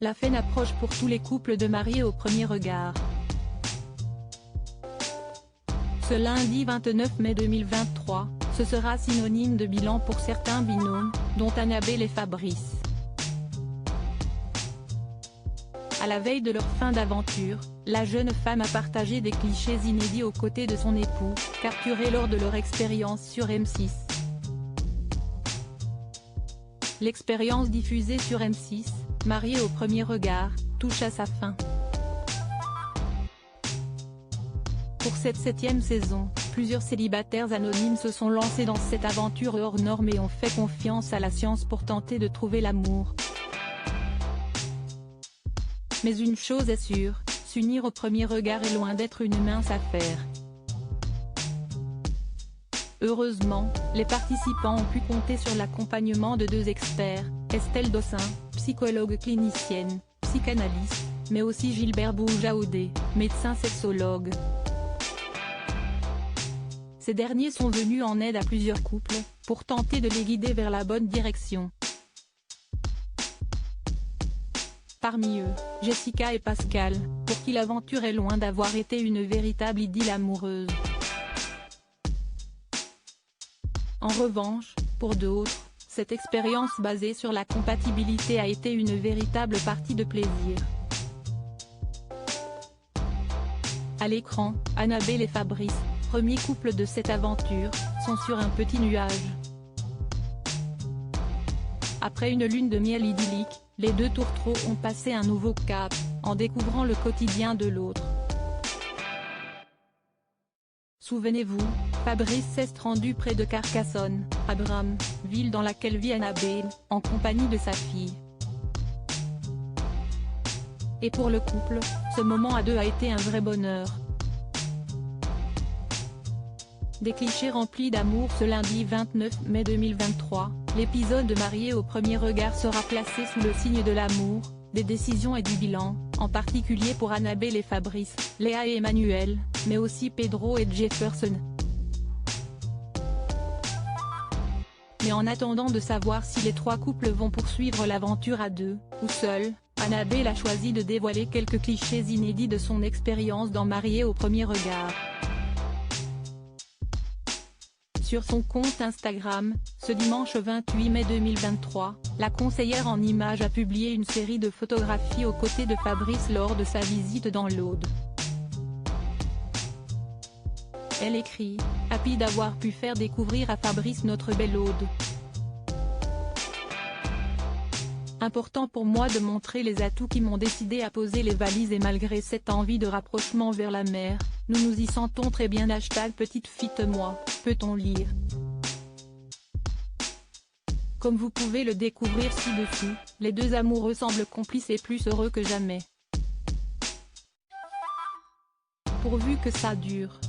La fin approche pour tous les couples de mariés au premier regard. Ce lundi 29 mai 2023, ce sera synonyme de bilan pour certains binômes, dont Annabelle et Fabrice. À la veille de leur fin d'aventure, la jeune femme a partagé des clichés inédits aux côtés de son époux, capturés lors de leur expérience sur M6. L'expérience diffusée sur M6, Mariés au premier regard, touche à sa fin. Pour cette 7e saison, plusieurs célibataires anonymes se sont lancés dans cette aventure hors norme et ont fait confiance à la science pour tenter de trouver l'amour. Mais une chose est sûre, s'unir au premier regard est loin d'être une mince affaire. Heureusement, les participants ont pu compter sur l'accompagnement de deux experts, Estelle Dossin, psychologue clinicienne, psychanalyste, mais aussi Gilbert Boujaoudé, médecin sexologue. Ces derniers sont venus en aide à plusieurs couples, pour tenter de les guider vers la bonne direction. Parmi eux, Jessica et Pascal, pour qui l'aventure est loin d'avoir été une véritable idylle amoureuse. En revanche, pour d'autres, cette expérience basée sur la compatibilité a été une véritable partie de plaisir. À l'écran, Annabelle et Fabrice, premier couple de cette aventure, sont sur un petit nuage. Après une lune de miel idyllique, les deux tourtereaux ont passé un nouveau cap, en découvrant le quotidien de l'autre. Souvenez-vous, Fabrice s'est rendu près de Carcassonne, Abraham, ville dans laquelle vit Annabelle, en compagnie de sa fille. Et pour le couple, ce moment à deux a été un vrai bonheur. Des clichés remplis d'amour. Ce lundi 29 mai 2023, l'épisode de Mariés au premier regard sera placé sous le signe de l'amour, des décisions et du bilan, en particulier pour Annabelle et Fabrice, Léa et Emmanuel, mais aussi Pedro et Jefferson. Mais en attendant de savoir si les trois couples vont poursuivre l'aventure à deux, ou seuls, Annabelle a choisi de dévoiler quelques clichés inédits de son expérience dans Mariés au premier regard. Sur son compte Instagram, ce dimanche 28 mai 2023, la conseillère en images a publié une série de photographies aux côtés de Fabrice lors de sa visite dans l'Aude. Elle écrit « Happy d'avoir pu faire découvrir à Fabrice notre belle Aude. Important pour moi de montrer les atouts qui m'ont décidé à poser les valises et malgré cette envie de rapprochement vers la mer, nous nous y sentons très bien. Petite fite moi, peut-on lire. Comme vous pouvez le découvrir ci-dessous, les deux amoureux semblent complices et plus heureux que jamais. Pourvu que ça dure.